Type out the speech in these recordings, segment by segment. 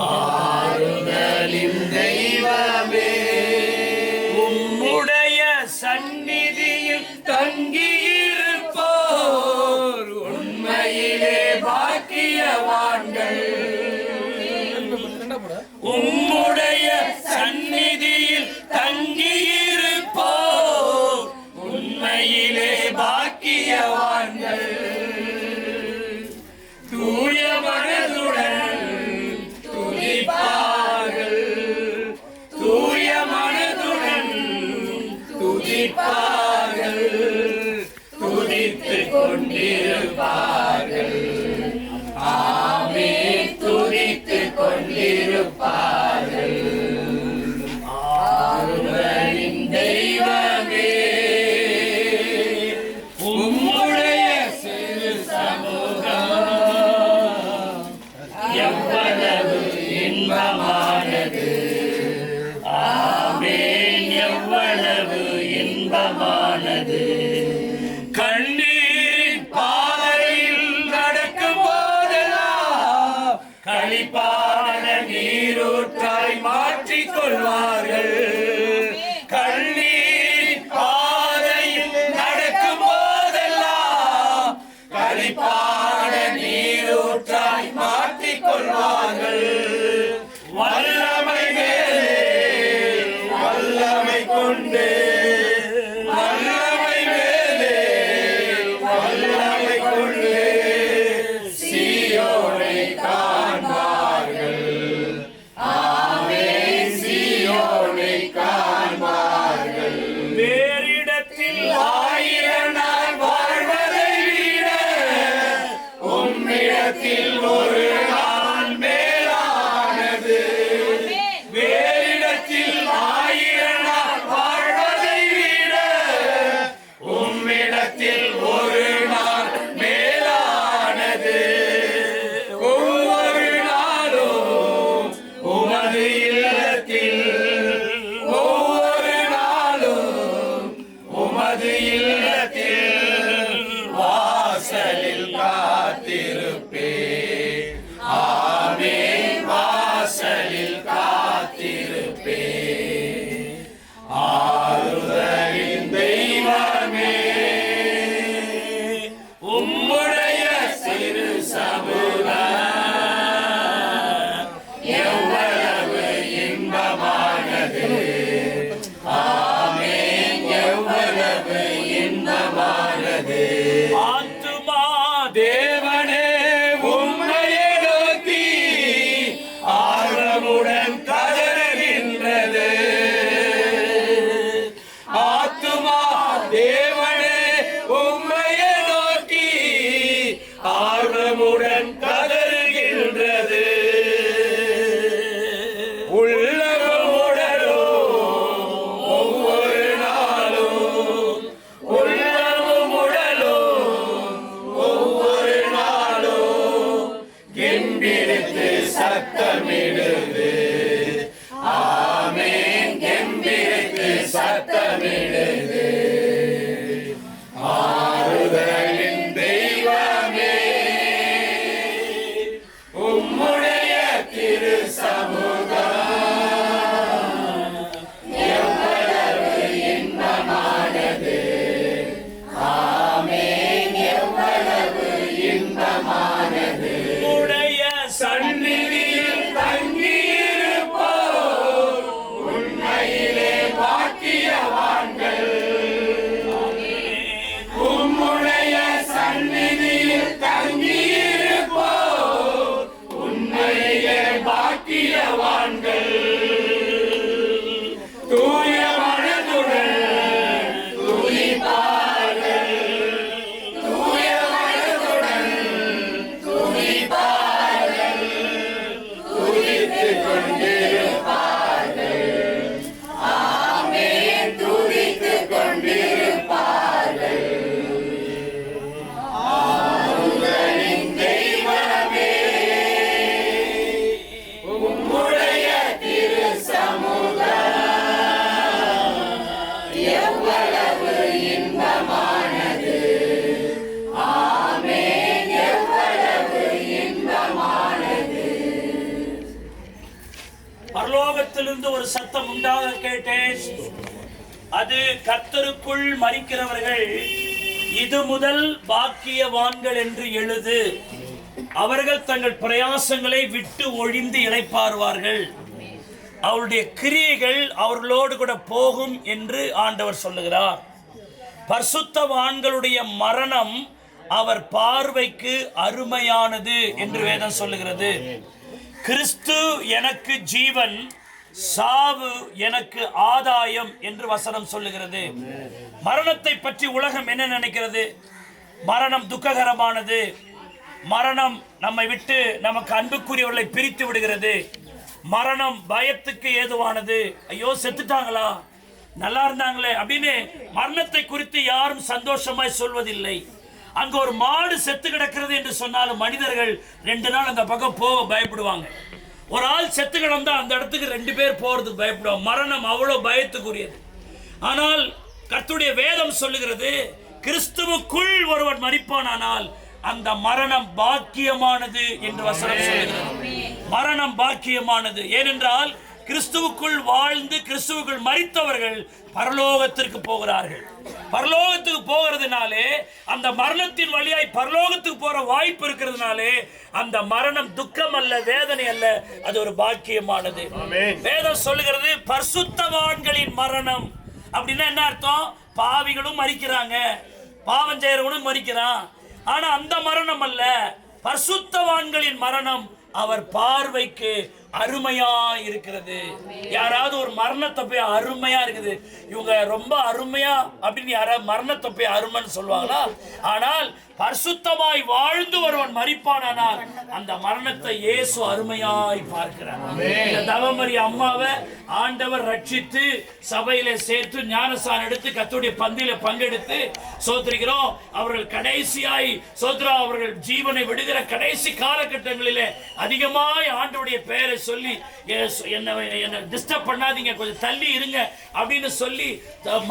ஆறுதலின் தெய்வமே உம்முடைய சந்நிதியில் தங்கியிருப்போர் உண்மையிலே பாக்கியவான்கள். உம்முடைய சந்நிதியில் தங்கியிருப்போர் உண்மையிலே பாக்கியவான்கள். தூய மனதுடன் துதிப்பார்கள், தூய மனதுடன் துதிப்பார்கள், துதித்துக் கொண்டிருப்பார்கள். ஆமென், துதித்துக் கொண்டிருப்பார்கள். ஆறுதலின் தெய்வமே உம்முடைய சிறு சமூகம் எவ்வளவு இன்பமானது. ஆமென், எவ்வளவு இன்பமானது. கண்ணீரின் பாதையில் நடக்கும் போதெல்லாம் களிப்பான நீரூற்றாய் மாற்றிக் கொள்வார்கள். கண்ணீரின் பாதையில் நடக்கும் போதெல்லாம் களிப்பான நீரூற்றாய் மாற்றிக் கொள்வார்கள். வல்லமை மேலே வல்லமை கொண்டு, வல்லமை மேலே வல்லமை கொண்டு சீயோனை காண்பார்கள். ஆமென், சீயோனை காண்பார்கள். வேறிடத்தில் 1000 நாள் வாழ்வதை விட உம்மிடத்தில் ஒரு நாள் மேலானது. வேறிடத்தில் 1000 நாள் வாழ்வதை விட உம்மிடத்தில் ஒரு நாள் மேலானது. ஒவ்வொரு நாளும் உமது இல்லத்தில், ஒவ்வொரு நாளும் உமது இல்லத்தில் வாசலில் காத்திருப்பே. ஆமென், வாசலில் காத்திருப்பே. ஆறுதலின் தெய்வமே உம்முடைய சிறு சமூகம் எவ்வளவு இன்பமானது. ஆமென், எவ்வளவு இன்பமானது. ஆத்துமா தேவனே உம்மையை நோக்கி ஆர்வமுடன் கதறுகின்றது. ஆத்துமா தேவனே உம்மையை நோக்கி ஆர்வமுடன் பரலோகத்திலிருந்து ஒரு சத்தம் உண்டாக கேட்டேன். அது கர்த்தருக்குள் மரிக்கிறவர்கள் இது முதல் பாக்கியவான்கள் என்று எழுது. அவர்கள் தங்கள் பிரயாசங்களை விட்டு ஒழிந்து இளைப்பாறுவார்கள். அவருடைய கிரியைகள் அவர்களோடு கூட போகும் என்று ஆண்டவர் சொல்லுகிறார். பரிசுத்தவான்களுடைய மரணம் அவர் பார்வைக்கு அருமையானது என்று வேதம் சொல்லுகிறது. கிறிஸ்து எனக்கு ஜீவன், சாவு எனக்கு ஆதாயம் என்று வசனம் சொல்லுகிறது. மரணத்தை பற்றி உலகம் என்ன நினைக்கிறது? மரணம் துக்ககரமானது. மரணம் நம்மை விட்டு நமக்கு அன்புக்குரியவர்களை பிரித்து விடுகிறது. மரணம் பயத்துக்கு ஏதுவானது. ஐயோ செத்துட்டாங்களா, நல்லா இருந்தாங்களே அப்படின்னு மரணத்தை குறித்து யாரும் சந்தோஷமாய் சொல்வதில்லை. அங்க ஒரு மாடு செத்து கிடக்கிறது என்று சொன்னாலும் மனிதர்கள் 2 நாள் அந்த பக்கம் போக பயப்படுவாங்க. ஒரு ஆள் செத்து கிடந்தா அந்த இடத்துக்கு 2 பேர் போறதுக்கு பயப்படுவாங்க. மரணம் அவ்வளவு பயத்துக்குரியது. ஆனால் கர்த்தருடைய வேதம் சொல்லுகிறது, கிறிஸ்துவுக்குள் ஒருவன் மரிப்பானால் அந்த மரணம் பாக்கியமானது என்று வசனம் சொல்லுகிறது. மரணம் பாக்கியமானது. ஏனென்றால் கிறிஸ்துவுக்குள் வாழ்ந்து கிறிஸ்துவுக்குள் மரித்தவர்கள் பரலோகத்திற்கு போகிறார்கள். பரலோகத்துக்கு போகிறதுனாலே, அந்த மரணத்தின் வழியாய் பரலோகத்துக்கு போற வாய்ப்பு இருக்கிறதுனாலே அந்த மரணம் துக்கம் அல்ல, வேதனை அல்ல, அது ஒரு பாக்கியமானது. வேதம் சொல்லுகிறது பரிசுத்தவான்களின் மரணம் அப்படின்னா என்ன அர்த்தம்? பாவிகளும் மரிக்கிறாங்க, பாவம் செய்யறவனும் மரிக்கிறான். ஆனா அந்த மரணம் அல்ல, பரிசுத்தவான்களின் மரணம் அவர் பார்வைக்கு அருமையா இருக்கிறது. யாராவது ஒரு மரணத்தை போய் அருமையா இருக்குது, இவங்க ரொம்ப அருமையா அப்படின்னு யாராவது மரணத்தை போய் அருமைன்னு சொல்லுவாங்களா? ஆனால் பரிசுத்தமாய் வாழ்ந்து ஒருவன் மரிப்பானால் அந்த மரணத்தை இயேசு அருமையாய் பார்க்கிறார். இந்த தவமரி அம்மாவை ஆண்டவர் ரட்சித்து சபையில சேர்த்து ஞானஸ்நானம் எடுத்து கர்த்தருடைய பந்தியில பங்கெடுத்து சோத்திரிக்கிறோம். அவர்கள் கடைசியாய் சோத்ரா அவர்கள் ஜீவனை விடுகிற கடைசி காலகட்டங்களிலே அதிகமாய் ஆண்டவருடைய பெயரை சொல்லி என்ன டிஸ்டர்ப் பண்ணாதீங்க, கொஞ்சம் தள்ளி இருங்க அப்படின்னு சொல்லி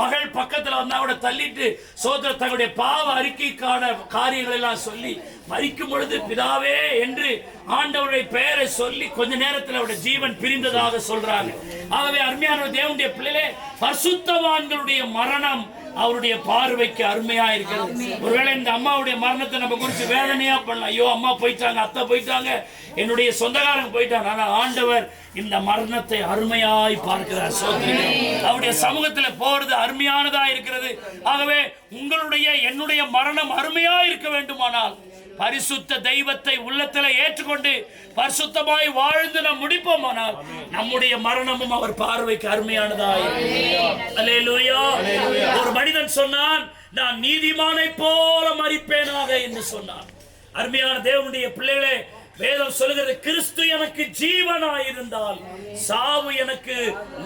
மகள் பக்கத்துல வந்தா கூட தள்ளிட்டு சோதர தங்களுடைய பாவ அறிக்கைக்கான காரியங்கள் எல்லாம் சொல்லி மரிக்கும் பொழுது பிதாவே என்று ஆண்டவருடைய பெயரை சொல்லி கொஞ்ச நேரத்தில் அவருடைய ஜீவன் பிரிந்ததாக சொல்றாங்க. ஆகவே அருமையான தேவனுடைய பிள்ளைகளே, பரிசுத்தவான்களுடைய மரணம் அவருடைய பார்வைக்கு அருமையா இருக்கிறது. ஒருவேளை இந்த அம்மாவுடைய மரணத்தை நம்ம குறித்து வேதனையா பண்ணலாம். ஐயோ அம்மா போயிட்டாங்க, அத்தை போயிட்டாங்க, என்னுடைய சொந்தக்காரங்க போயிட்டாங்க. ஆனா ஆண்டவர் இந்த மரணத்தை அருமையாய் பார்க்கிறார். அவருடைய சமூகத்தில் போறது அருமையானதா இருக்கிறது. ஆகவே உங்களுடைய என்னுடைய மரணம் அருமையா இருக்க வேண்டுமானால் பரிசுத்த தெய்வத்தை உள்ளத்துல ஏற்றுக்கொண்டு பரிசுத்தமாய் வாழ்ந்து நாம் முடிப்போமானால் நம்முடைய மரணமும் அவர் பார்வைக்கு அருமையானதாய். அல்லேலூயா. ஒரு மனிதன் சொன்னான், நான் நீதிமானை போல மரிப்பேனாக என்று சொன்னான். அருமையான தேவனுடைய பிள்ளைகளே, வேதம் சொல்லுகிறது கிறிஸ்து எனக்கு ஜீவனாய் இருந்தால் சாவு எனக்கு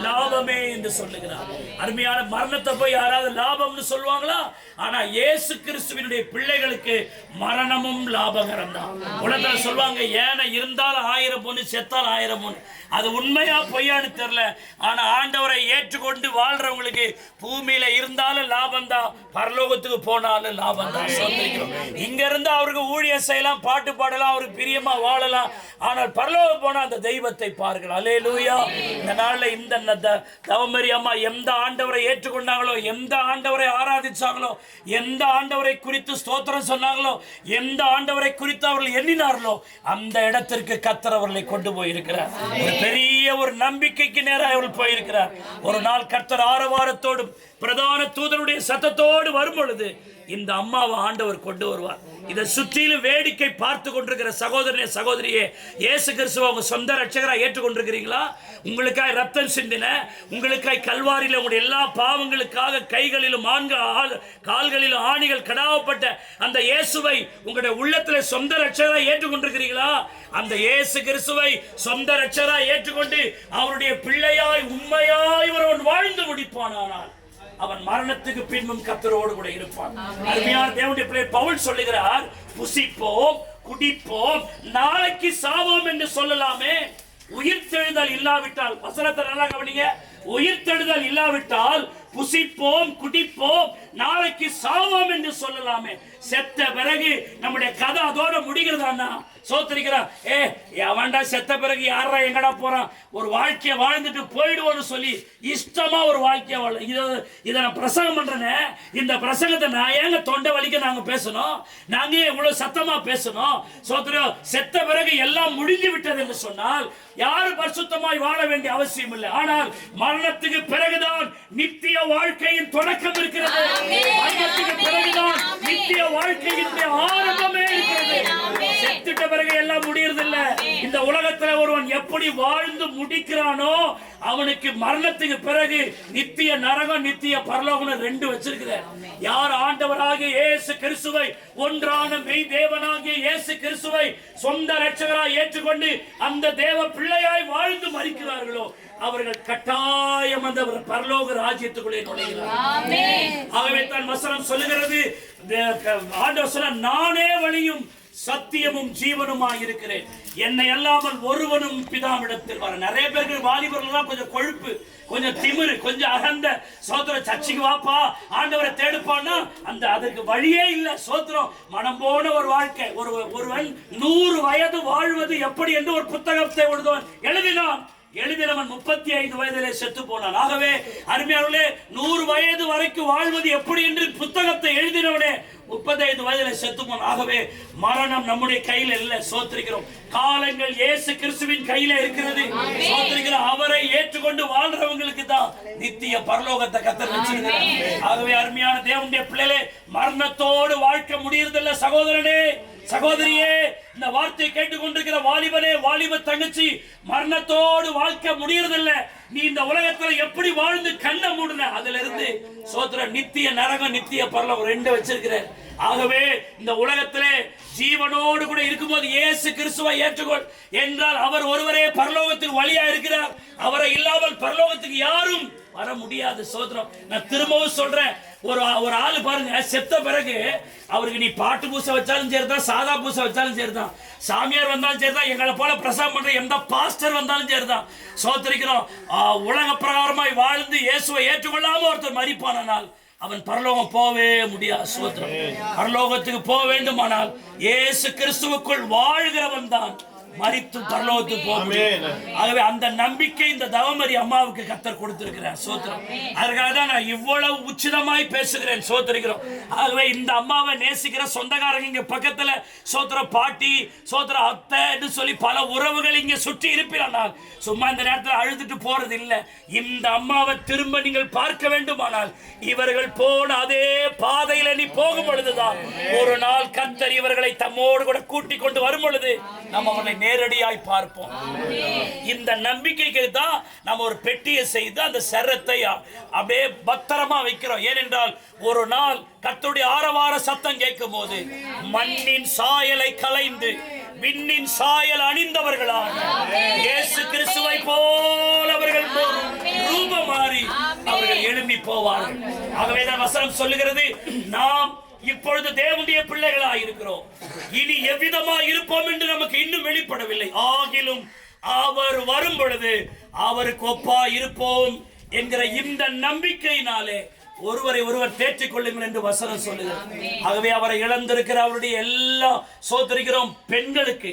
லாபமே என்று சொல்லுகிறார். அருமையான மரணத்தை போய் யாராவது லாபம்னு சொல்லுவாங்களா? ஆனா இயேசு கிறிஸ்துவினுடைய பிள்ளைகளுக்கு மரணமும் லாபகரம் தான். உலகத்துல சொல்லுவாங்க, ஏன இருந்தால் 1000 பொண்ணு செத்தால் 1000 பொண்ணு. அது உண்மையா பொய்யான்னு தெரியல. ஆனா ஆண்டவரை ஏற்றுக்கொண்டு வாழ்றவங்களுக்கு பூமியில இருந்தாலும் லாபம் தான், பரலோகத்துக்கு போனாலும் லாபம் தான். சொல்லிக்கிறோம், இங்க இருந்து அவருக்கு ஊழியம் செய்யலாம், பாட்டு பாடலாம், அவருக்கு பிரியமா வாழலாம். ஆனால் பரலோகம் போனா அந்த தெய்வத்தை பாருங்கள். அல்லேலூயா. இந்த நாள்ல இந்த தவமரி அம்மா எந்த ஆண்டவரை ஏற்றுக்கொண்டாங்களோ, எந்த ஆண்டவரை ஆராதிச்சாங்களோ, எந்த ஆண்டவரை குறித்து ஸ்தோத்திரம் சொன்னாங்களோ, எந்த ஆண்டவரை குறித்து அவர்கள் எண்ணினார்களோ அந்த இடத்திற்கு கர்த்தர் அவர்களை கொண்டு போயிருக்கிறார். ஒரு பெரிய ஒரு நம்பிக்கைக்கு நேராக அவர்கள் போயிருக்கிறார். ஒரு நாள் கர்த்தர் ஆரவாரத்தோடும் பிரதான தூதனுடைய சத்தத்தோடு வரும் பொழுது இந்த அம்மாவை ஆண்டவர் கொண்டு வருவார். இதை சுற்றிலும் வேடிக்கை பார்த்து கொண்டிருக்கிற சகோதரனே சகோதரியே, இயேசு கிறிஸ்துவை உங்க சொந்த ரட்சகராக ஏற்றுக்கொண்டிருக்கிறீங்களா? உங்களுக்காய் ரத்தம் சிந்தின, உங்களுக்காய் கல்வாரியில் உங்களுடைய எல்லா பாவங்களுக்காக கைகளிலும் கால்களிலும் ஆணிகள் கடாவப்பட்ட அந்த இயேசுவை உங்களுடைய உள்ளத்தில் சொந்த ரட்சகராக ஏற்றுக்கொண்டிருக்கிறீங்களா? அந்த இயேசு கிறிஸ்துவை சொந்த ரட்சகராக ஏற்றுக்கொண்டு அவருடைய பிள்ளையாய் உண்மையாய் ஒருவன் வாழ்ந்து முடிப்பானால் அவன் மரணத்துக்கு பின்பும் கர்த்தரோடு கூட இருப்பான். அருமையான தேவனுடைய பிள்ளை பவுல் சொல்லுகிறார், புசிப்போம் குடிப்போம் நாளைக்கு சாவோம் என்று சொல்லலாமே. உயிர்த்தெழுதல் இல்லாவிட்டால், வசனத்தை நல்லா கவனிங்க, உயிர்த்தெழுதல் இல்லாவிட்டால் புசிப்போம் குடிப்போம் நாளைக்கு சாவோம் என்று சொல்லலாமே. செத்த பிறகு நம்முடைய கதை அதோட முடிகிறதா? சோத்திரிக்கிறான். அவன்டா செத்த பிறகு யாரா எங்கடா போறான், ஒரு வாழ்க்கையை வாழ்ந்துட்டு போயிடுவோன்னு சொல்லி இஷ்டமா ஒரு வாழ்க்கையை வாழ. இதை நான் பிரசங்கம் பண்றேனே, இந்த பிரசங்கத்தை நான் ஏங்க தொண்டை வலிக்க நாங்க பேசணும், நாங்க இவ்வளவு சத்தமா பேசணும்? சோத்திரம். செத்த பிறகு எல்லாம் முடிஞ்சு விட்டது என்று சொன்னால் யாரும் பரிசுத்தமாய் வாழ வேண்டிய அவசியம் இல்லை. ஆனால் மரணத்துக்கு பிறகுதான் நித்திய வாழ்க்கையின் தொடக்கம் இருக்கிறது. மரணத்துக்கு பிறகுதான் நித்திய வாழ்க்கையின் ஆரம்பமே இருக்கிறது. செத்துட்ட பிறகு எல்லாம் முடியறதில்ல. இந்த உலகத்துல ஒருவன் எப்படி வாழ்ந்து முடிக்கிறானோ அவனுக்கு மரணத்துக்கு பிறகு நித்திய நரகம் நித்திய பரலோகம் ரெண்டு வச்சிருக்கிறார். யார் ஆண்டவராகிய இயேசு கிறிஸ்துவை, ஒன்றான மெய் தேவனாகிய இயேசு கிறிஸ்துவை சொந்த இரட்சகராய் ஏற்றுக்கொண்டு அந்த தேவ பிள்ளையாய் வாழ்ந்து மரிக்கிறார்களோ அவர்கள் கட்டாயம் அந்த பரலோக ராஜ்யத்துக்குள்ளே நுழைகிறார்கள். ஆகவே தான் வசனம் சொல்லுகிறது, ஆண்டவர் சொன்னார், நானே வழியும் சத்தியமும் ஜீவனுமாய் இருக்கிறேன், என்னை அல்லாமல் ஒருவனும் பிதாவிடத்தில் வர. நிறைய பேருக்கு வாலிபர்கள் கொஞ்சம் கொழுப்பு, கொஞ்சம் திமிரு, கொஞ்சம் அகந்த. சோத்திரம். சர்ச்சைக்கு வாப்பா, ஆண்டவரை தேடுப்பான்னா அந்த அதுக்கு வழியே இல்லை. சோத்திரம். மனம் போன ஒரு வாழ்க்கை. ஒருவன் 100 வயது வாழ்வது எப்படி என்று ஒரு புத்தகத்தை எழுதினான். 35 வயதிலே செத்து போனான். ஆகவே அருமையானவர்களே, 100 வயது வரைக்கும் வாழ்வது எப்படி என்று புத்தகத்தை எழுதினவனே 35 வயதிலே செத்து போனான். ஆகவே மரணம் நம்முடைய கையில இல்ல. சோத்திரிக்கிறோம். காலங்கள் இயேசு கிறிஸ்துவின் கையில இருக்கிறது. சோத்திரிக்கிறோம். அவரை ஏற்றுக்கொண்டு வாழ்றவங்களுக்கு தான் நித்திய பரலோகத்தை கர்த்தர் வச்சிருக்கிறார். ஆகவே அருமையான தேவனுடைய பிள்ளைகளே, மரணத்தோடு வாழ்க்கை முடியறதில்ல. சகோதரனே, சகோதரியே, இந்த வார்த்தையை கேட்டுக்கொண்டிருக்கிற வாலிபனே, வாலிப தங்கச்சி, மரணத்தோடு வாழ்க்கை முடியறதில்ல. நீ இந்த உலகத்துல எப்படி வாழ்ந்து கண்ணை மூடுன, அதுல இருந்து சோத்திர நித்திய நரகம் நித்திய பரலோகம் ரெண்டு வச்சிருக்கிற. ஆகவே இந்த உலகத்திலே ஜீவனோடு கூட இருக்கும்போது இயேசு கிறிஸ்துவை ஏற்றுக்கொள் என்றால் அவர் ஒருவரே பரலோகத்துக்கு வழியா இருக்கிறார். அவரை இல்லாமல் பரலோகத்துக்கு யாரும் வர முடியாது. சோத்திரம். நான் திரும்பவும் சொல்றேன், ஒரு ஆளு பாருங்க, செத்த பிறகு அவருக்கு நீ பாட்டு பூசை வச்சாலும் சரிதான், சாதா பூசை வச்சாலும் சரிதான், சாமியார் வந்தாலும் சரிதான், எங்களை போல பிரசவம் பண்ற எந்த பாஸ்டர் வந்தாலும் சரிதான். சோத்திரிக்கிறோம். உலக பிரகாரமாய் வாழ்ந்து இயேசுவை ஏற்றுக்கொள்ளாம ஒருத்தர் மரிப்பானால் அவன் பரலோகம் போவே முடியாது. சோத்திரம். பரலோகத்துக்கு போக வேண்டுமானால் இயேசு கிறிஸ்துவுக்குள் வாழ்கிறவன் தான் மரித்து பரலோகத்துக்கு போக முடியும். ஆகவே அந்த நம்பிக்கை இந்த தவமரி அம்மாவுக்கு கர்த்தர் கொடுத்திருக்கிறார். சோத்திரம். அதற்காக தான் நான் இவ்வளவு உச்சிதமாய் பேசுகிறேன். சோத்திரிக்கிறோம். ஆகவே இந்த அம்மாவை நேசிக்கிற சொந்தக்காரங்க இங்க பக்கத்துல சோத்திர பாட்டி, சோத்திர அத்தை சொல்லி பல உறவுகள் இங்க சுற்றி இருப்பினால் சும்மா இந்த நேரத்தில் அழுதுட்டு போறது இல்லை. இந்த அம்மாவை திரும்ப நீங்கள் பார்க்க வேண்டுமானால் இவர்கள் போன அதே பாதையில நீ போகும் பொழுதுதான் ஒரு நாள் கர்த்தர் இவர்களை தம்மோடு கூட கூட்டிக் கொண்டு வரும் பொழுது நம்ம அவர்களை நேரடியாய் பார்ப்போம். இந்த நம்பிக்கைக்கு தான் நம்ம ஒரு பெட்டியை செய்து அந்த சரத்தை அப்படியே பத்திரமா வைக்கிறோம். ஏனென்றால் ஒரு நாள் கர்த்தருடைய ஆரவார சத்தம் கேட்கும் போது மண்ணின் சாயலை களைந்து விண்ணின் சாயல் அணிந்தவர்களாக இயேசு கிறிஸ்துவை போல் அவர்கள் ரூபம் மாறி அவர்கள் எழும்பி போவார்கள். ஆகவே தான் வசனம் சொல்லுகிறது, நாம் இப்பொழுது தேவனுடைய பிள்ளைகளாய் இருக்கிறோம், இனி எவ்விதமா இருப்போம் என்று நமக்கு இன்னும் வெளிப்படவில்லை. ஆகிலும் அவர் வரும் பொழுது அவருக்கு ஒப்பா இருப்போம் என்கிற இந்த நம்பிக்கையினாலே ஒருவரை ஒருவர் தேற்றிக் கொள்ளுங்கள் என்று வசனம் சொல்லுகிறது. ஆகவே அவரை இழந்திருக்கிற அவருடைய எல்லா சோதரிக்கிறோம் பெண்களுக்கு,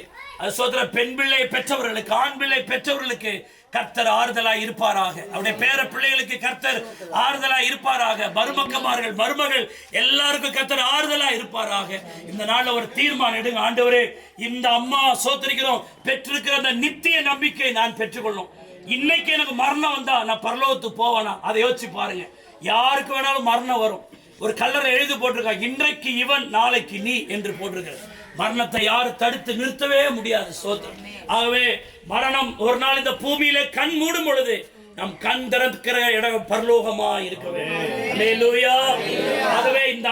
சோதர பெண் பிள்ளை பெற்றவர்களுக்கு, ஆண் பிள்ளை பெற்றவர்களுக்கு கர்த்தர் ஆறுதலாய் இருப்பாராக. அவருடைய பேர பிள்ளைகளுக்கு கர்த்தர் ஆறுதலாய் இருப்பாராக. மருமக்கமார்கள் மருமகள் எல்லாருக்கும் கர்த்தர் ஆறுதலாய் இருப்பாராக. இந்த நாள்ல ஒரு தீர்மானம் எடுங்க. ஆண்டவரே, இந்த அம்மா சோதரிக்கிறோம் பெற்றிருக்கிற அந்த நித்திய நம்பிக்கை நான் பெற்றுக்கொள்ளும். இன்னைக்கு எனக்கு மரணம் வந்தா நான் பரலோகத்துக்கு போவேனா? அதை யோசிச்சு பாருங்க. யாருக்கு வேணாலும் மரணம் வரும். ஒரு கல்லறை எழுதி போட்டிருக்கா, இன்றைக்கு இவன் நாளைக்கு நீ என்று போட்டிருக்க. மரணத்தை யாரும் தடுத்து நிறுத்தவே முடியாது. சோத்திரம். ஆகவே மரணம் ஒரு நாள் இந்த பூமியிலே கண் மூடும் பொழுது நம் கண் திறக்கிற இடம் பரலோகமா இருக்க வேண்டும். ஆகவே இந்த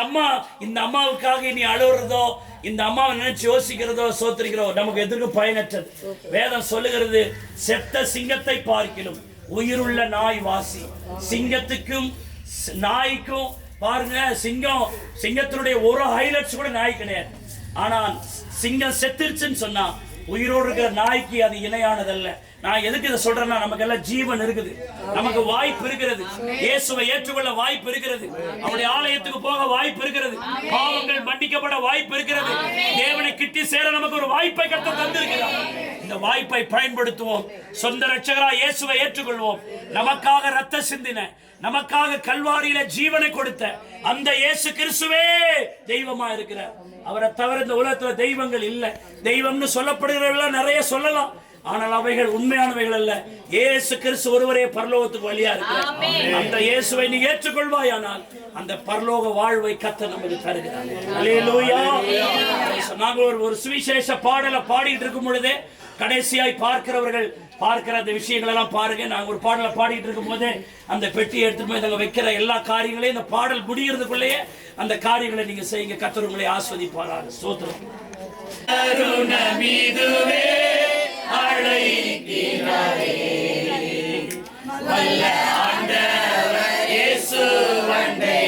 அம்மாவுக்காக நீ அழுறதோ, இந்த அம்மாவை நினைச்சு யோசிக்கிறதோ, சோத்திரிக்கிறதோ நமக்கு எதற்கும் பயனற்றது. வேதம் சொல்லுகிறது, செத்த சிங்கத்தை பார்க்கிலும் உயிருள்ள நாய் வாசி. சிங்கத்துக்கும் நாய்க்கும் பாருங்க, சிங்கத்தினுடைய ஒரு ஹைலைட்ஸ் கூட நாய் கிடையாது. ஆனால் சிங்கம் செத்துருச்சுன்னு சொன்னா உயிரோடு இருக்கிற நாய்க்கு அது இணையானதல்ல. நான் எதுக்கு இதை சொல்றேன்னா, நமக்கு எல்லாம் ஜீவன் இருக்குது, நமக்கு வாய்ப்பு இருக்கிறது, இயேசுவை ஏற்றுக்கொள்ள வாய்ப்பு இருக்கிறது, அவருடைய ஆலயத்துக்கு போக வாய்ப்பு இருக்கிறது, பாவங்கள் மன்னிக்கப்பட வாய்ப்பு இருக்கிறது, தேவனை கிட்டி சேர நமக்கு ஒரு வாய்ப்பை கர்த்தர் தந்திருக்கிறார். இந்த வாய்ப்பை பயன்படுத்துவோம். சொந்த இரட்சகரா இயேசுவை ஏற்றுக்கொள்வோம். நமக்காக ரத்த சிந்தின, நமக்காக கல்வாரியில ஜீவனை கொடுத்த அந்த இயேசு கிறிஸ்துவே தெய்வமா இருக்கிறார். அவரை தவிர இந்த உலகத்துல தெய்வங்கள் இல்லை. தெய்வம்னு சொல்லப்படுகிறவர்கள் நிறைய சொல்லலாம், ஆனால் அவைகள் உண்மையானவைகள் அல்ல. இயேசு கிறிஸ்து ஒருவரே பரலோகத்துக்கு வழியா இருக்கிறார். அந்த இயேசுவை நீ ஏற்றுக்கொள்வாயானால் அந்த பரலோக வாழ்வை கர்த்தர் நமக்கு தருகிறார். அல்லேலூயா. நாங்கள் ஒரு சுவிசேஷ பாடலை பாடிட்டு இருக்கும் பொழுதே கடைசியாய் பார்க்கிறவர்கள் பார்க்கிற அந்த விஷயங்கள் எல்லாம் பாருங்க. நாங்கள் ஒரு பாடலை பாடிட்டு இருக்கும் போதே அந்த பெட்டியை எடுத்துட்டு போய் நாங்கள் வைக்கிற எல்லா காரியங்களையும், இந்த பாடல் முடிகிறதுக்குள்ளேயே அந்த காரியங்களை நீங்க செய்யுங்க. கர்த்தர் உங்களை ஆஸ்வதிப்பாராக. ஸ்தோத்திரம். கருணமிதுவே அழைக்கிறாரே, வல்ல ஆண்டவர் இயேசு வந்தே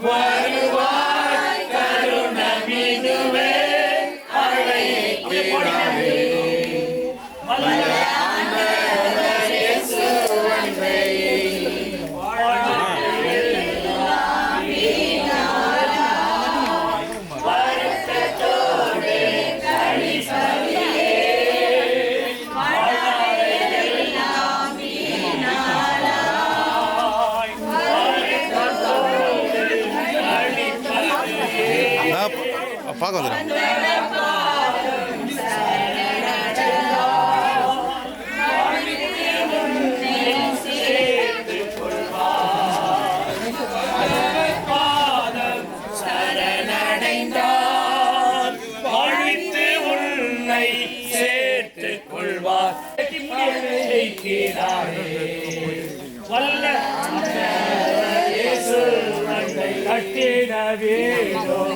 வருவார். கருணமிதுவே அழைக்கிறாரே, வல்ல ஆண்டவர் இயேசு வந்தே பார்க்க வந்துடும். சரணடைந்தார் வாழ்வித்து உன்னை சேர்த்துக் கொள்வார். வல்ல இயேசு வந்தை கட்டிட வேண்டும்.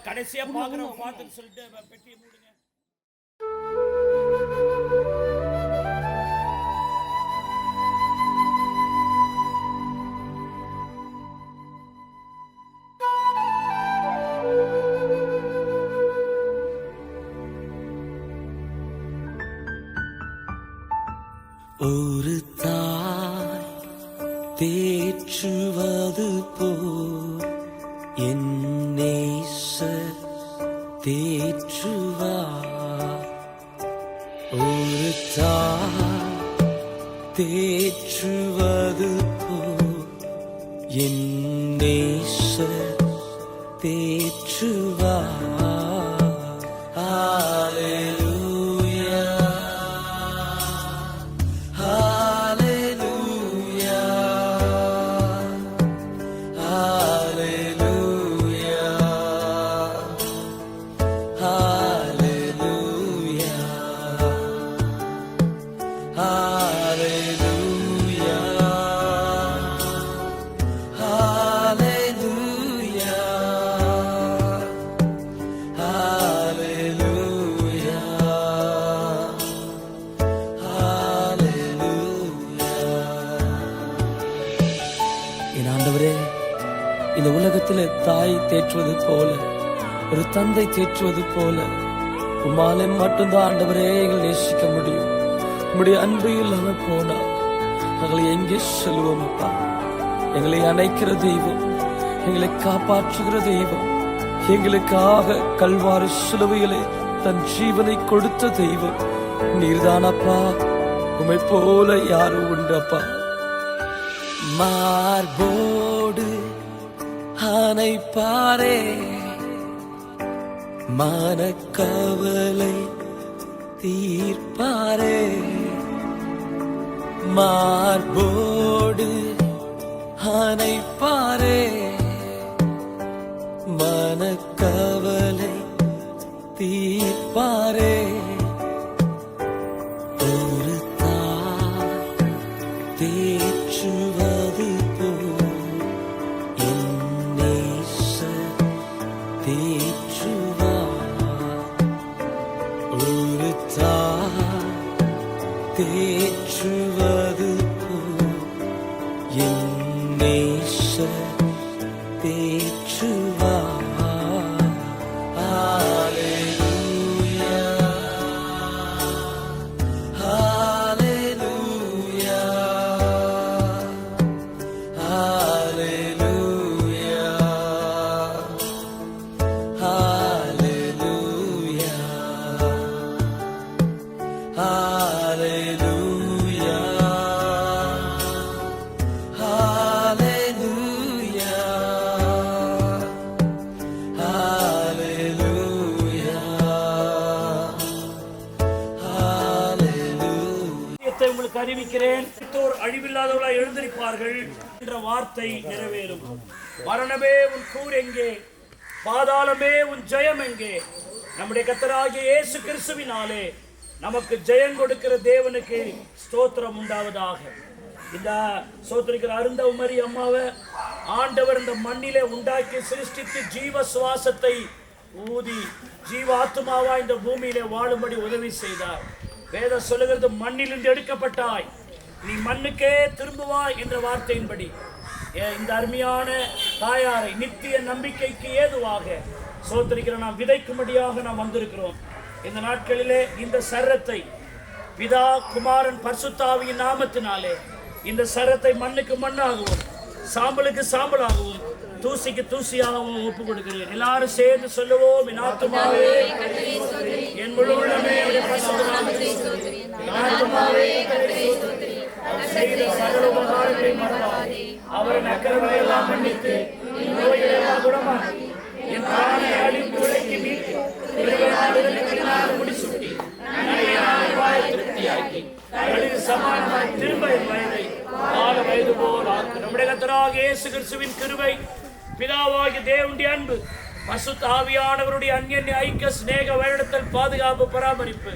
கடைசியா பாக்குறோம் பார்த்துன்னு சொல்லிட்டு பெட்டியை மூடுங்க. ஒரு தாய் தேற்றுவது போல் என் நேசர் தேற்றுவார். ஒரு தாய் தேற்றுவது போல் என் நேசர் தேற்றுவார். Hallelujah. இந்த உலகத்திலே தாய் தேற்றுவது போல, ஒரு தந்தை தேற்றுவது போல உம்மாலே மட்டும்தான் ஆண்டவரே எங்களை நேசிக்க முடியும். உம்முடைய அன்பு இல்லாம போனா நாங்கள் எங்கே செல்வோம் அப்பா? எங்களை அணைக்கிற தெய்வம், எங்களை காப்பாற்றுகிற தெய்வம், எங்களுக்காக கல்வாரி சிலுவையிலே தன் ஜீவனை கொடுத்த தெய்வம் நீர்தானப்பா. உம்மை போல யாரும் உண்டப்பா? மார்போடு அணைப்பாரே, மனக்கவலை தீர்ப்பாரே. மார்போடு அணைப்பாரே, மனக்கவலை தீர்ப்பாரே. ஒரு தாய் தேற்றுவது போல் என் நேசர் தேற்றுவார். ஒரு தாய் தேற்றுவது போல் என் நேசர் தேற்றுவார். உங்களுக்கு அறிவிக்கிறேன், அழிவில்லாதவர்களாய் எழுந்திருப்பார்கள் என்ற வார்த்தை நிறைவேறும். மரணமே உன் கூர் எங்கே? பாதாளமே உன் ஜெயம் எங்கே? நம்முடைய கர்த்தராகிய இயேசு கிறிஸ்துவினாலே நமக்கு ஜெயம் கொடுக்கிற தேவனுக்கு ஸ்தோத்திரம் உண்டாவதாக. இந்த சோத்திரிக்கிற அருந்தவமரி அம்மாவை ஆண்டவர் இந்த மண்ணிலே உண்டாக்கி சிருஷ்டித்து ஜீவ சுவாசத்தை ஊதி ஜீவ ஆத்மாவா இந்த பூமியிலே வாழும்படி உதவி செய்தார். வேதம் சொல்லுகிறது, மண்ணிலிருந்து எடுக்கப்பட்டாய், நீ மண்ணுக்கே திரும்புவாய் என்ற வார்த்தையின்படி இந்த அருமையான தாயாரை நித்திய நம்பிக்கைக்கு ஏதுவாக சோத்திரிக்கிற நாம் விதைக்கும்படியாக நாம் வந்திருக்கிறோம். இந்த நாட்களிலே இந்த சரத்தை பிதா குமாரன் பரிசுத்தாவியின் நாமத்தினாலே இந்த சரத்தை மண்ணுக்கு மண்ணாகவும் சாம்பலுக்கு சாம்பலாகவும் தூசிக்கு தூசியாகவும் ஒப்பு கொடுக்கிறேன். எல்லாரும் சேர்ந்து சொல்லுவோம், என் ஆத்துமாவே என் முழு உள்ளமே செய்த சகல உபகாரங்களை மறவாதே, அவரின் அக்கிரமங்களை எல்லாம் மன்னித்து நோய்களை எல்லாம் குணமாக்கி என் பிராணனை அழிவு விலைக்கு மீட்டு முடிசூட்டி திருப்தியாக்கி சமானமாய் திரும்ப என் வயதை 4 வயது போல் ஆக்கு. நம்முடைய கர்த்தராகிய இயேசு கிறிஸ்துவின் கிருபை, பிதாவாகிய தேவனுடைய அன்பு, பரிசுத்த ஆவியானவருடைய அன்யோன்ய ஐக்கிய சிநேக வழிநடத்தல் பாதுகாப்பு பராமரிப்பு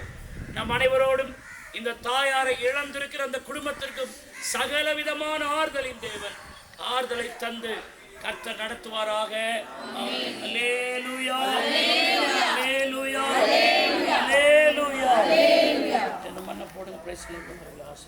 நம் அனைவரோடும் இந்த தாயாரை இழந்திருக்கிற அந்த குடும்பத்திற்கும் சகல விதமான ஆறுதலின் தேவன் ஆறுதலை தந்து கர்த்தர் நடத்துவாராக. அல்லேலூயா, அல்லேலூயா, அல்லேலூயா. இந்த மண்ணை போடுங்க. Praise the Lord.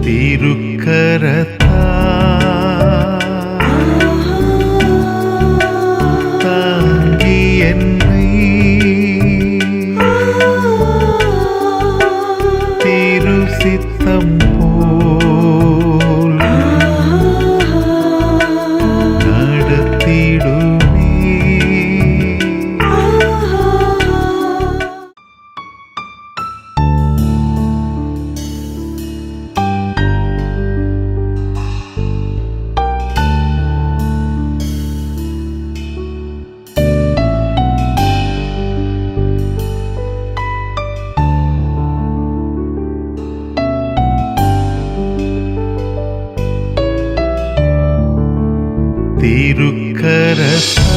திருக்கரத்தா தாங்கி என்னை திரு சித்தம் போல் நடத்திடுமே. திருக்கரத்தா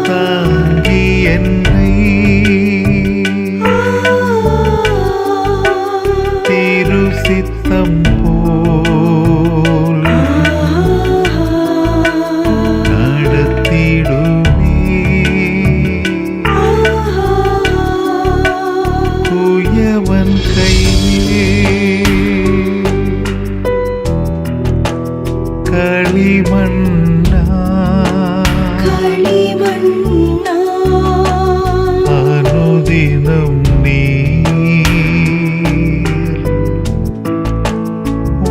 தாங்கி என்னை திருசித்தம் போல் நடத்திடுமே குயவன் கையிலே களிமண்ணா அனுதினம் நீர்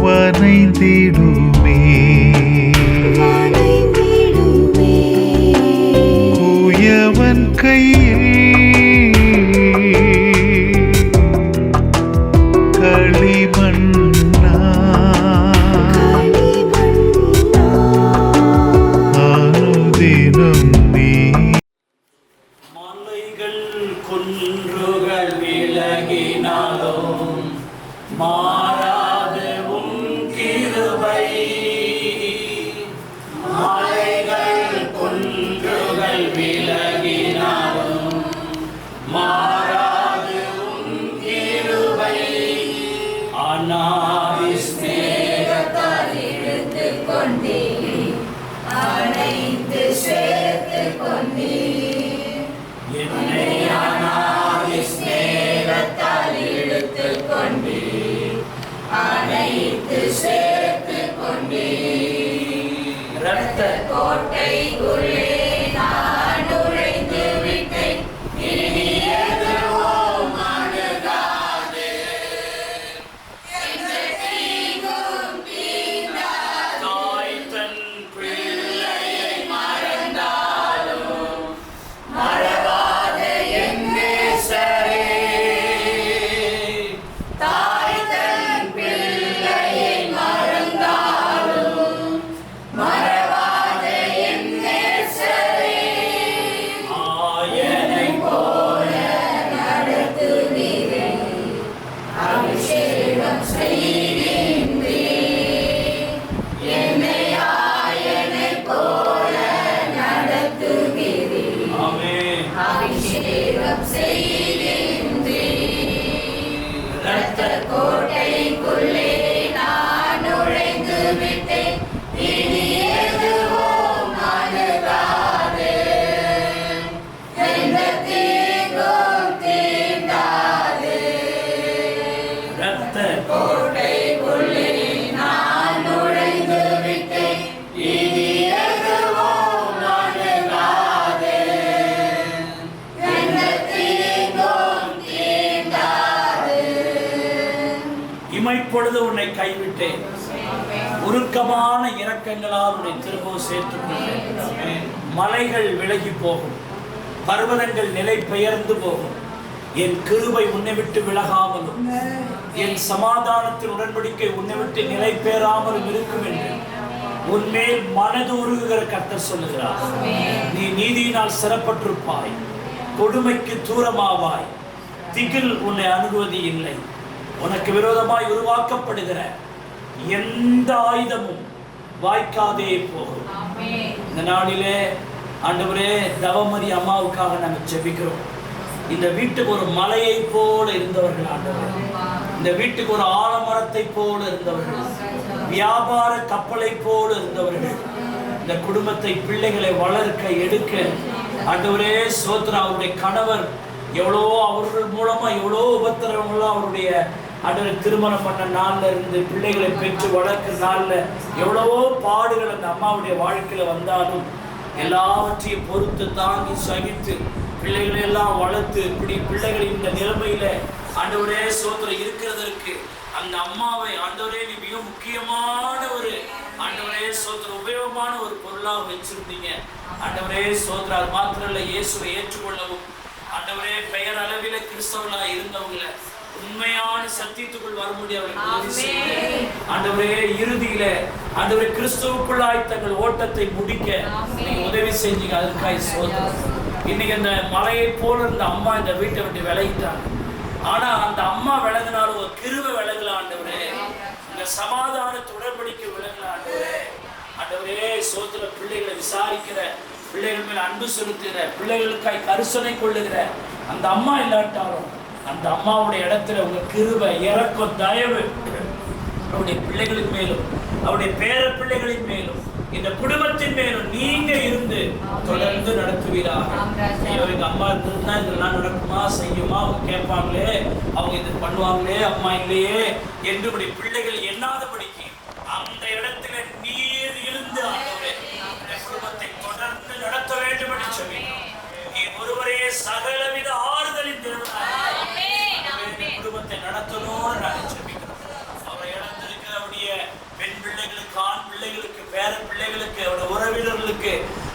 வனைந்திடுமே குயவன் கையில் களிமண்ணா அனுதினம் நீ மலைகள் குன்றுகள் விலகினாலும் மாறாது உம் கிருபை. மலைகள் குன்றுகள் விலகினாலும் மாறாது உம் கிருபை. அநாதி ஸ்நேகத்தால் இழுத்துக் கொண்டீர், அணைத்து சேர்த்துக் கொண்டீர். என்னை அநாதி ஸ்நேகத்தால் இழுத்துக் கொண்டீர், அணைத்து சேர்த்துக் கொண்டீர். இரத்த கோட்டைக்குள்ளே நான் நுழைந்து விட்டேன், இனி எதுவும் அணுகாது. எந்த தீங்கும் தீண்டாது. தாய் தன் பிள்ளையை மறந்தாலும் மறவாத என் நேசரே. தாய் தன் பிள்ளையை மறந்தாலும் மறவாத என் நேசரே. ஆயனைப் போல நடத்துவீரே, அபிஷேகம் செய்கின்றீர். என்னை ஆயனைப் போல நடத்துவீரே, அபிஷேகம் செய்கின்றீர். இரத்த கோட்டைக்குள்ளே நான் நுழைந்து விட்டேன், இனி எதுவும் அணுகாது. எந்த தீங்கும் தீண்டாது. இரத்த கோட்டைக்குள்ளே நான் நுழைந்து விட்டேன், இனி எதுவும் அணுகாது. எந்த தீங்கும் தீண்டாது. இமைப்பொழுது உன்னை கைவிட்டேன், உருக்கமான இரக்கங்களால் உன்னை திரும்பவும் சேர்த்துக் கொண்டேன். மலைகள் விலகி போகும், பர்வதங்கள் நிலை பெயர்ந்து போகும். என் கிருபை உன்னை விட்டு விலகாமலும் என் சமாதானத்தின் உடன்படிக்கை உன்னை விட்டு நிலை பெறாமலும் இருக்கும் என்று உன்மேல் மனது உருகுகிற கர்த்தர் சொல்லுகிறார். நீ நீதியினால் சிறப்பற்றிருப்பாய், கொடுமைக்கு தூரமாவாய். திகில் உன்னை அணுகுவது இல்லை. உனக்கு விரோதமாய் உருவாக்கப்படுகிற எந்த ஆயுதமும் வாய்க்காதே போகும். இந்த நாளிலே ஆண்டவரே, தவமரி அம்மாவுக்காக நாங்கள் ஜெபிக்கிறோம். இந்த வீட்டுக்கு ஒரு மலையை போல இருந்தவர்கள் ஆண்டவரே, இந்த வீட்டுக்கு ஒரு ஆலமரத்தை போல இருந்தவர்கள், வியாபார கப்பலை போல இருந்தவர்கள், இந்த குடும்பத்தை பிள்ளைகளை வளர்க்க எடுக்க ஆண்டவரே சோத்ரா. அவருடைய கணவர் எவ்வளோ அவர்கள் மூலமா எவ்வளோ உபத்திரவங்களும் அவருடைய ஆண்டவர் திருமணம் பண்ண நாள்ல இருந்து பிள்ளைகளை பெற்று வளர்க்கிற நாள்ல எவ்வளவோ பாடுகள் அந்த அம்மாவுடைய வாழ்க்கையில வந்தாலும் எல்லாவற்றையும் பொறுத்து தாங்கி சகித்து பிள்ளைகளை எல்லாம் வளர்த்து இப்படி பிள்ளைகள் இந்த நிலைமையில ஆண்டவரே சோத்திரம் இருக்கிறதற்கு அந்த அம்மாவை ஆண்டவரே நீ மிக முக்கியமான ஒரு ஆண்டவரே சோத்திரம் உபயோகமான ஒரு பொருளாக வச்சிருந்தீங்க. ஆண்டவரே சோத்திரம் அது மாத்திரம் இல்லை, இயேசுவை ஏற்றுக்கொள்ளவும் ஆண்டவரே பெயர் அளவில கிறிஸ்தவர்களா இருந்தவங்களை உண்மையான சத்தியத்துக்குள் வர முடியாது. ஆண்டவரே இறுதியில ஆண்டவரே கிறிஸ்துவுக்குள்ளாய் தங்கள் ஓட்டத்தை முடிக்க நீங்க உதவி செஞ்சீங்க, அதற்காக சோதனை. இன்னைக்கு அந்த மலையை போல இருந்த அம்மா இந்த வீட்டை விட்டு விலகிட்டாங்க. ஆனா அந்த அம்மா விலகினாலும் ஒரு கிருபை விலகல ஆண்டவரே. இந்த சமாதானத்து உடன்படிக்கை விளங்கின ஆண்டவரே. ஆண்டவரே சோதர பிள்ளைகளை விசாரிக்கிற, பிள்ளைகள் மேல் அன்பு செலுத்துகிற, பிள்ளைகளுக்காய் கரிசனை கொள்ளுகிற அந்த அம்மா இல்லாட்டாலும் அந்த அம்மாவுடைய இடத்துல உங்க கிருபை, இரக்கம், தயவு அவருடைய பிள்ளைகளின் மேலும் அவருடைய பேர பிள்ளைகளின் மேலும் இந்த குடும்பத்தின் மேலும் நீங்க இருந்து தொடர்ந்து நடத்துவீராக. ஐயோ, எங்க அம்மா இருந்திருந்தா இதெல்லாம் நடக்குமா, செய்யுமா, அவங்க கேட்பாங்களே, அவங்க இது பண்ணுவாங்களே, அம்மா இல்லையே என்று பிள்ளைகள் எண்ணாதபடிக்கு அந்த இடத்துல நீர் இருந்து ஆண்டவரே இந்த குடும்பத்தை தொடர்ந்து நடத்த வேண்டும் என்று சொல்லுகிறோம். நீ ஒருவரே சகலவித ஆறுதலின் தேவனாக இந்த குடும்பத்தை நடத்தணும்னு நாங்கள் சொல்லிக்கிறோம். அவரை இழந்திருக்கிற அவருடைய பெண் பிள்ளைகளுக்கு, ஆண் பிள்ளைகளுக்கு, பேர பிள்ளைகளுக்கு, அவருடைய உறவினர்களுக்கு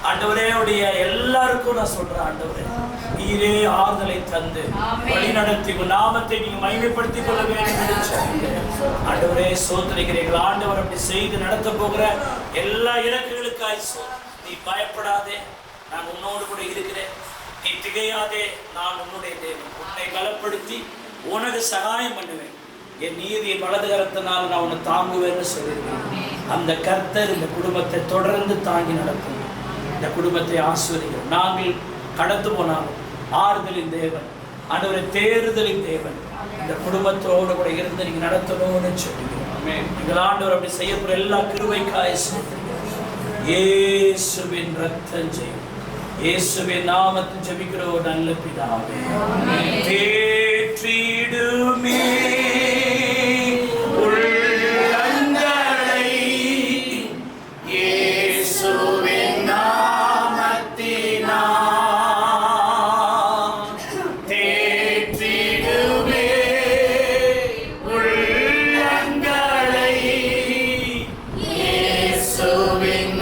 ஆண்டவரே, அவருடைய எல்லாருக்கும் நான் சொல்றேன் ஆண்டவரே, நீரே ஆறுதலை தந்து வழி நடத்தி நாமத்தை நீங்க மகிமைப்படுத்திக் கொள்ள வேண்டும் என்று சொல்லுகிறேன். ஆண்டவரே சோதனைகிறீர்கள். ஆண்டவர் அப்படி செய்து நடத்த போகிற எல்லா இலக்குகளுக்காய் நீ பயப்படாதே, நான் உன்னோடு கூட இருக்கிறேன். நீ திகையாதே, நான் உன்னுடைய தேவன். உன்னை பலப்படுத்தி உனக்கு சகாயம் பண்ணுவேன். என் நீதியின் வலது கரத்தினால் நான் உன்னை தாங்குவேன்னு சொல்லியிருக்கேன். அந்த கர்த்தர் இந்த குடும்பத்தை தொடர்ந்து தாங்கி நடத்தும். இந்த குடும்பத்தை ஆசீர்வதிக்கிறோம். நாங்கள் கடந்து போனாலும் ஆறுதலின் தேவன், ஆண்டவரை தேறுதலின் தேவன் இந்த குடும்பத்தோடு கூட இருந்து நீங்க நடத்தணும்னு சொல்லிக்கிறோம். எங்கள் ஆண்டவர் அப்படி செய்யக்கூடிய எல்லா கிருபைக்காய் இயேசுவின் ரத்தம் ஜெயம், இயேசுவின் நாமத்தில் ஜெபிக்கிறோம் நல்ல பிதாவே. தேற்றிடுமே உள்ளங்களை இயேசுவின் நாமத்தினால். தேற்றிடுமே உள்ளங்களை இயேசுவின்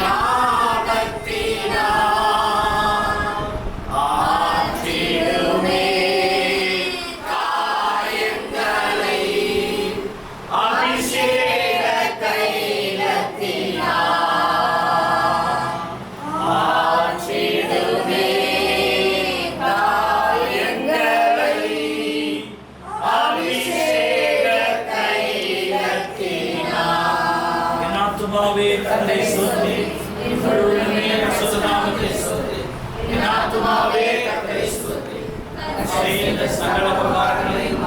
சகல உபகாரங்களையும்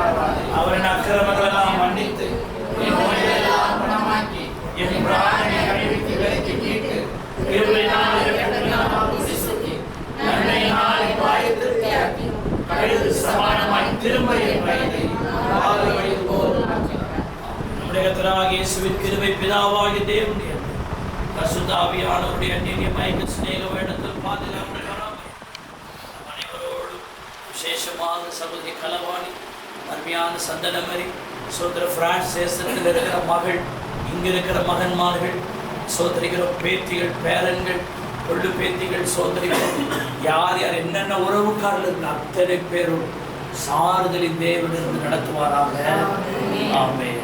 அவரின் அக்கிரமங்களெல்லாம் மன்னித்து என் நோய்களெல்லாம் குணமாக்கி என் பிராணனை அழிவித்து விலக்கி மீட்டு கிருபையினால் இரக்கத்தினால் சுற்றி நன்மையினால் வாயை திருப்தியாக்கி கழுது சமானமாய் திரும்ப என் வயதை வாழ்வழி போல் நம்முடைய கர்த்தராகிய இயேசுவின் கிருபை, பிதாவாகிய தேவனுடைய பரிசுத்த ஆவியானவருடைய அந்நிய மயக்க சிநேக வேண்டத்தில் பாதுகாப்பு விசேஷமாக சகோதரி கலவாணி, அருமையான சந்தனமரி, சோதர பிரான்ஸ் தேசத்தில் இருக்கிற மகள், இங்க இருக்கிற மகன்மார்கள், சோதரிகிற பேத்திகள், பேரன்கள், கொள்ளு பேத்திகள், சோதரிகள், யார் யார் என்னென்ன உறவுக்காரர்கள் இருக்கிற அத்தனை பேரும் சாறுதலின் தேவனிருந்து நடத்துவாராக. ஆமென்.